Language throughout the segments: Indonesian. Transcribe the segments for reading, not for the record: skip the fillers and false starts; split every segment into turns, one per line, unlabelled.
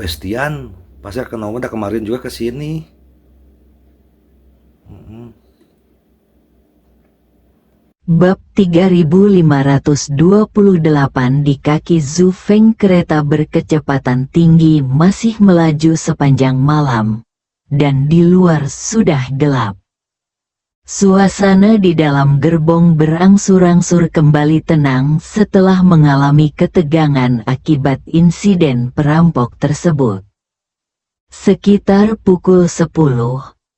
Bestian, pasar kenapa udah kemarin juga ke sini. Mm-mm.
Bab 3528 Di kaki Zhu Feng kereta berkecepatan tinggi masih melaju sepanjang malam, dan di luar sudah gelap. Suasana di dalam gerbong berangsur-angsur kembali tenang setelah mengalami ketegangan akibat insiden perampok tersebut. Sekitar pukul 10,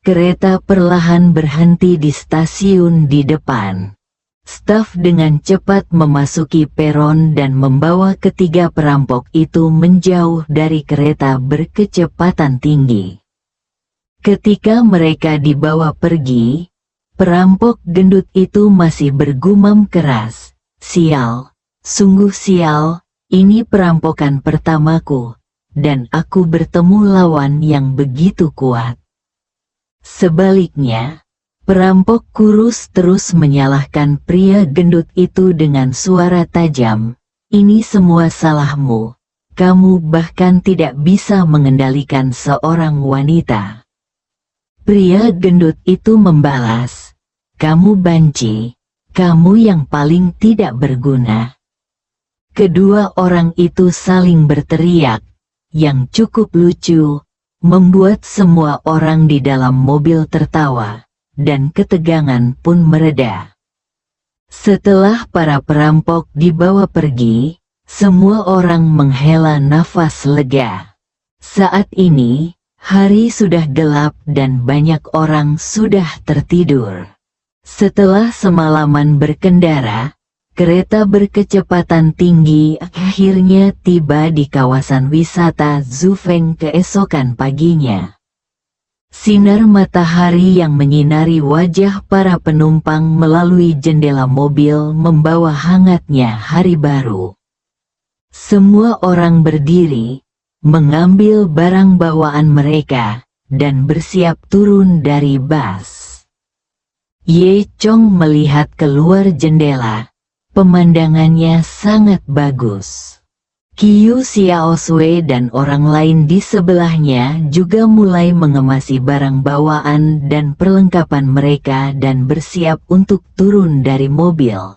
kereta perlahan berhenti di stasiun di depan. Staf dengan cepat memasuki peron dan membawa ketiga perampok itu menjauh dari kereta berkecepatan tinggi. Ketika mereka dibawa pergi, perampok gendut itu masih bergumam keras, "Sial, sungguh sial, ini perampokan pertamaku, dan aku bertemu lawan yang begitu kuat." Sebaliknya, perampok kurus terus menyalahkan pria gendut itu dengan suara tajam, "Ini semua salahmu, kamu bahkan tidak bisa mengendalikan seorang wanita." Pria gendut itu membalas, "Kamu banci, kamu yang paling tidak berguna." Kedua orang itu saling berteriak, yang cukup lucu, membuat semua orang di dalam mobil tertawa, dan ketegangan pun mereda. Setelah para perampok dibawa pergi, semua orang menghela nafas lega. Saat ini, hari sudah gelap dan banyak orang sudah tertidur. Setelah semalaman berkendara, kereta berkecepatan tinggi akhirnya tiba di kawasan wisata Zhu Feng keesokan paginya. Sinar matahari yang menyinari wajah para penumpang melalui jendela mobil membawa hangatnya hari baru. Semua orang berdiri, mengambil barang bawaan mereka, dan bersiap turun dari bus. Ye Chong melihat keluar jendela. Pemandangannya sangat bagus. Qiu Xiaosui dan orang lain di sebelahnya juga mulai mengemasi barang bawaan dan perlengkapan mereka dan bersiap untuk turun dari mobil.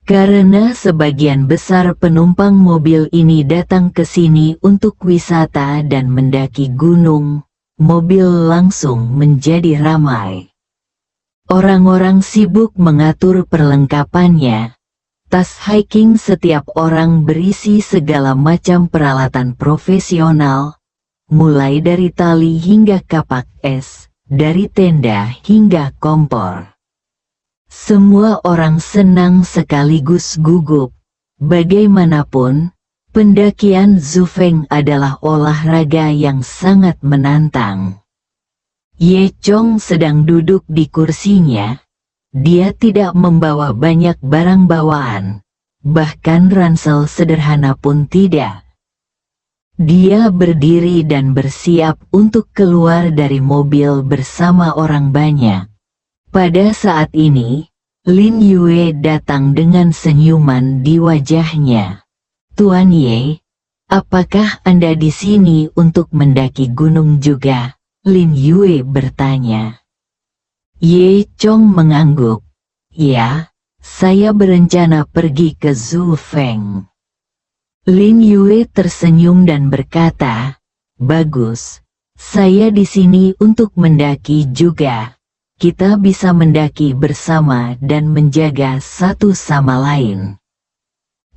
Karena sebagian besar penumpang mobil ini datang ke sini untuk wisata dan mendaki gunung, mobil langsung menjadi ramai. Orang-orang sibuk mengatur perlengkapannya. Tas hiking setiap orang berisi segala macam peralatan profesional, mulai dari tali hingga kapak es, dari tenda hingga kompor. Semua orang senang sekaligus gugup. Bagaimanapun, pendakian Zhu Feng adalah olahraga yang sangat menantang. Ye Chong sedang duduk di kursinya. Dia tidak membawa banyak barang bawaan, bahkan ransel sederhana pun tidak. Dia berdiri dan bersiap untuk keluar dari mobil bersama orang banyak. Pada saat ini, Lin Yue datang dengan senyuman di wajahnya. "Tuan Ye, apakah Anda di sini untuk mendaki gunung juga?" Lin Yue bertanya. Ye Chong mengangguk. "Ya, saya berencana pergi ke Zhu Feng." Lin Yue tersenyum dan berkata, "Bagus, saya di sini untuk mendaki juga. Kita bisa mendaki bersama dan menjaga satu sama lain."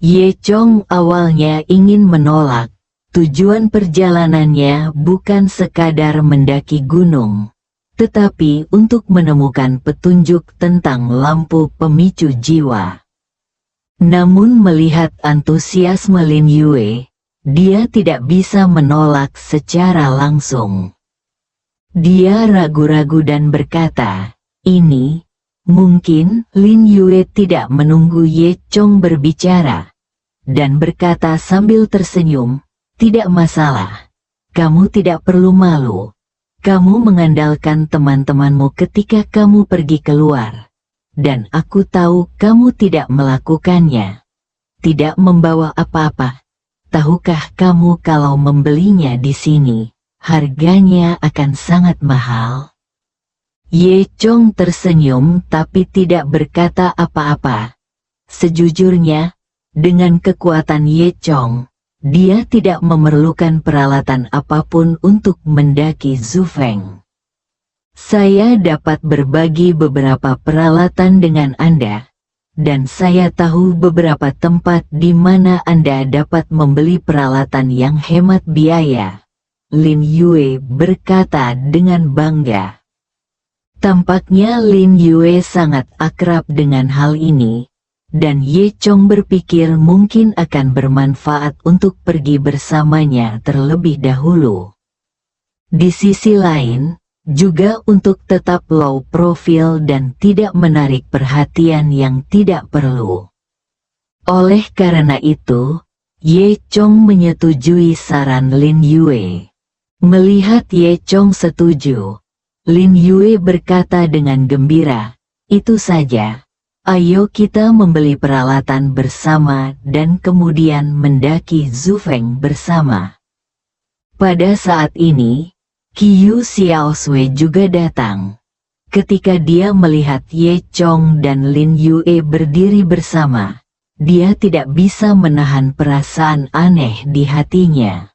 Ye Chong awalnya ingin menolak. Tujuan perjalanannya bukan sekadar mendaki gunung, tetapi untuk menemukan petunjuk tentang lampu pemicu jiwa. Namun melihat antusiasme Lin Yue, dia tidak bisa menolak secara langsung. Dia ragu-ragu dan berkata, "Ini, mungkin." Lin Yue tidak menunggu Ye Chong berbicara, dan berkata sambil tersenyum, "Tidak masalah. Kamu tidak perlu malu. Kamu mengandalkan teman-temanmu ketika kamu pergi keluar, dan aku tahu kamu tidak melakukannya. Tidak membawa apa-apa. tahukah kamu kalau membelinya di sini, harganya akan sangat mahal? Ye Chong tersenyum tapi tidak berkata apa-apa. Sejujurnya, dengan kekuatan Ye Chong, dia tidak memerlukan peralatan apapun untuk mendaki Zufeng. Saya dapat berbagi beberapa peralatan dengan Anda, dan saya tahu beberapa tempat di mana Anda dapat membeli peralatan yang hemat biaya. Lin Yue berkata dengan bangga. Tampaknya Lin Yue sangat akrab dengan hal ini, dan Ye Chong berpikir mungkin akan bermanfaat untuk pergi bersamanya terlebih dahulu. Di sisi lain, juga untuk tetap low profile dan tidak menarik perhatian yang tidak perlu. Oleh karena itu, Ye Chong menyetujui saran Lin Yue. Melihat Ye Chong setuju, Lin Yue berkata dengan gembira, "Itu saja. Ayo kita membeli peralatan bersama dan kemudian mendaki Zufeng bersama." Pada saat ini, Qiu Xiaosui juga datang. Ketika dia melihat Ye Chong dan Lin Yue berdiri bersama, dia tidak bisa menahan perasaan aneh di hatinya.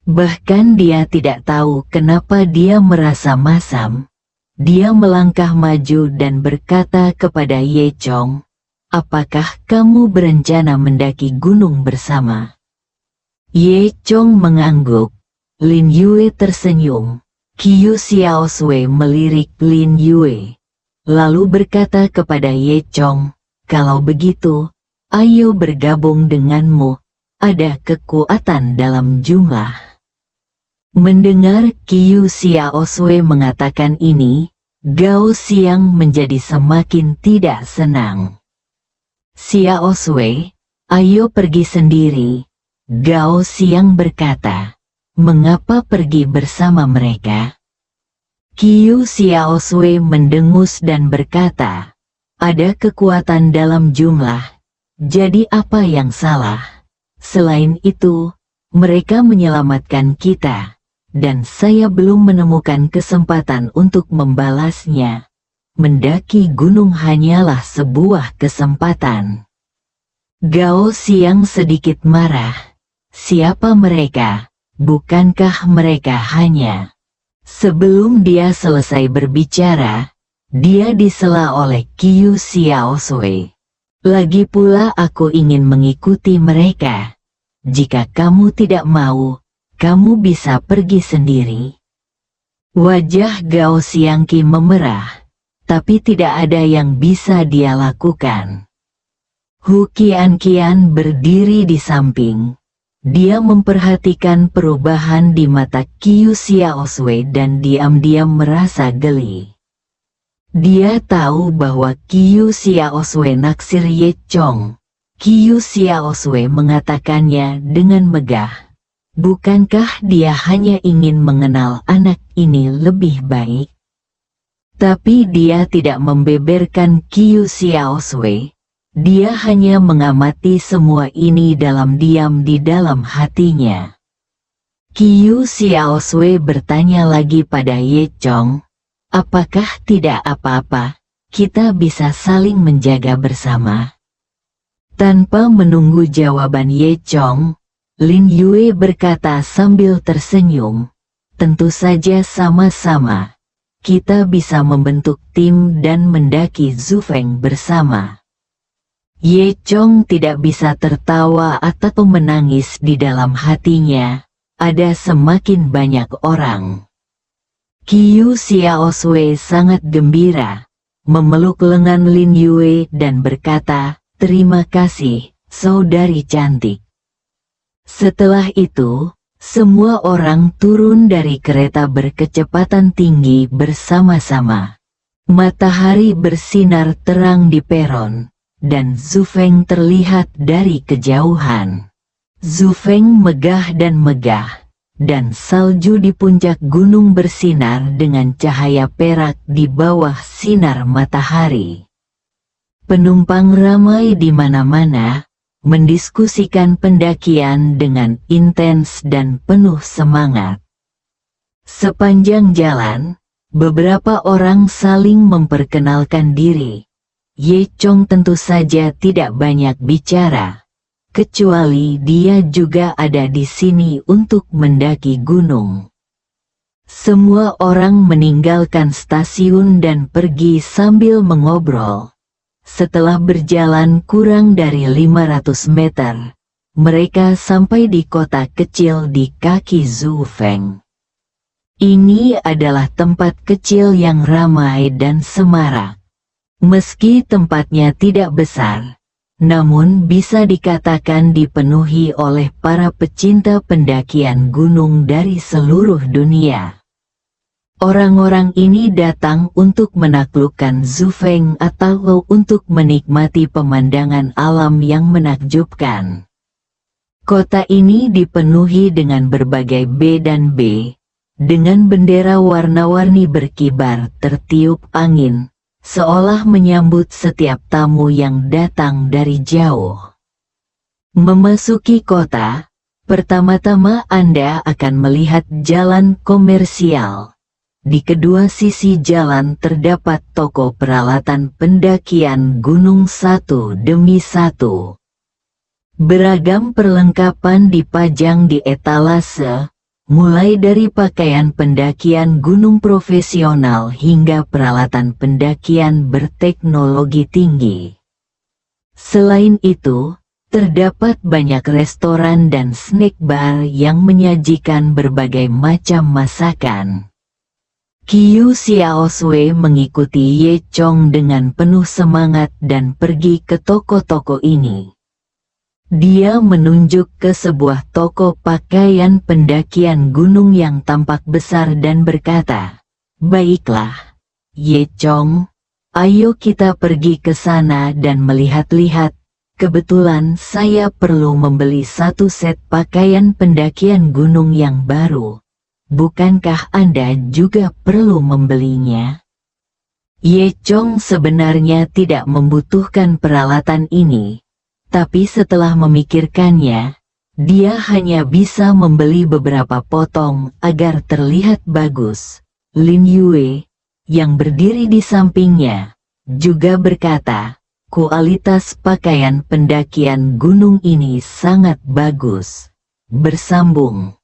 Bahkan dia tidak tahu kenapa dia merasa masam. Dia melangkah maju dan berkata kepada Ye Chong, "Apakah kamu berencana mendaki gunung bersama?" Ye Chong mengangguk. Lin Yue tersenyum. Qiu Xiaosui melirik Lin Yue, lalu berkata kepada Ye Chong, "Kalau begitu, ayo bergabung denganmu, ada kekuatan dalam jumlah." Mendengar Qiu Xiaosui mengatakan ini, Gao Xiang menjadi semakin tidak senang. "Xiaosui, ayo pergi sendiri," Gao Xiang berkata. "Mengapa pergi bersama mereka?" Qiu Xiaosui mendengus dan berkata, "Ada kekuatan dalam jumlah, jadi apa yang salah? Selain itu, mereka menyelamatkan kita, dan saya belum menemukan kesempatan untuk membalasnya. Mendaki gunung hanyalah sebuah kesempatan." Gao Xiang sedikit marah. Siapa mereka? Bukankah mereka hanya... Sebelum dia selesai berbicara, dia disela oleh Qiu Xiaosui. "Lagi pula aku ingin mengikuti mereka. Jika kamu tidak mau, kamu bisa pergi sendiri." Wajah Gao Xiangqi memerah, tapi tidak ada yang bisa dia lakukan. Hu Qianqian berdiri di samping. Dia memperhatikan perubahan di mata Qiu Xiaosui dan diam-diam merasa geli. Dia tahu bahwa Qiu Xiaosui naksir Ye Chong. Qiu Xiaosui mengatakannya dengan megah. Bukankah dia hanya ingin mengenal anak ini lebih baik? Tapi dia tidak membeberkan Qiu Xiaosui. Dia hanya mengamati semua ini dalam diam di dalam hatinya. Qiu Xiaosui bertanya lagi pada Ye Chong, "Apakah tidak apa-apa, kita bisa saling menjaga bersama?" Tanpa menunggu jawaban Ye Chong, Lin Yue berkata sambil tersenyum, "Tentu saja sama-sama. Kita bisa membentuk tim dan mendaki Zufeng bersama." Ye Chong tidak bisa tertawa atau menangis di dalam hatinya. Ada semakin banyak orang. Qiu Xiaosui sangat gembira, memeluk lengan Lin Yue dan berkata, "Terima kasih, saudari cantik." Setelah itu, semua orang turun dari kereta berkecepatan tinggi bersama-sama. Matahari bersinar terang di peron, dan Zufeng terlihat dari kejauhan. Zufeng megah dan megah, dan salju di puncak gunung bersinar dengan cahaya perak di bawah sinar matahari. Penumpang ramai di mana-mana, mendiskusikan pendakian dengan intens dan penuh semangat. Sepanjang jalan, beberapa orang saling memperkenalkan diri. Ye Chong tentu saja tidak banyak bicara, kecuali dia juga ada di sini untuk mendaki gunung. Semua orang meninggalkan stasiun dan pergi sambil mengobrol. Setelah berjalan kurang dari 500 meter, mereka sampai di kota kecil di kaki Zufeng. Ini adalah tempat kecil yang ramai dan semarak. Meski tempatnya tidak besar, namun bisa dikatakan dipenuhi oleh para pecinta pendakian gunung dari seluruh dunia. Orang-orang ini datang untuk menaklukkan Zufeng atau untuk menikmati pemandangan alam yang menakjubkan. Kota ini dipenuhi dengan berbagai B dan B, dengan bendera warna-warni berkibar tertiup angin, seolah menyambut setiap tamu yang datang dari jauh. Memasuki kota, pertama-tama Anda akan melihat jalan komersial. Di kedua sisi jalan terdapat toko peralatan pendakian gunung satu demi satu. Beragam perlengkapan dipajang di etalase, mulai dari pakaian pendakian gunung profesional hingga peralatan pendakian berteknologi tinggi. Selain itu, terdapat banyak restoran dan snack bar yang menyajikan berbagai macam masakan. Qiu Xiaosui mengikuti Ye Chong dengan penuh semangat dan pergi ke toko-toko ini. Dia menunjuk ke sebuah toko pakaian pendakian gunung yang tampak besar dan berkata, "Baiklah, Ye Chong, ayo kita pergi ke sana dan melihat-lihat. Kebetulan saya perlu membeli satu set pakaian pendakian gunung yang baru. Bukankah Anda juga perlu membelinya?" Ye Chong sebenarnya tidak membutuhkan peralatan ini, tapi setelah memikirkannya, dia hanya bisa membeli beberapa potong agar terlihat bagus. Lin Yue, yang berdiri di sampingnya, juga berkata, "Kualitas pakaian pendakian gunung ini sangat bagus." Bersambung.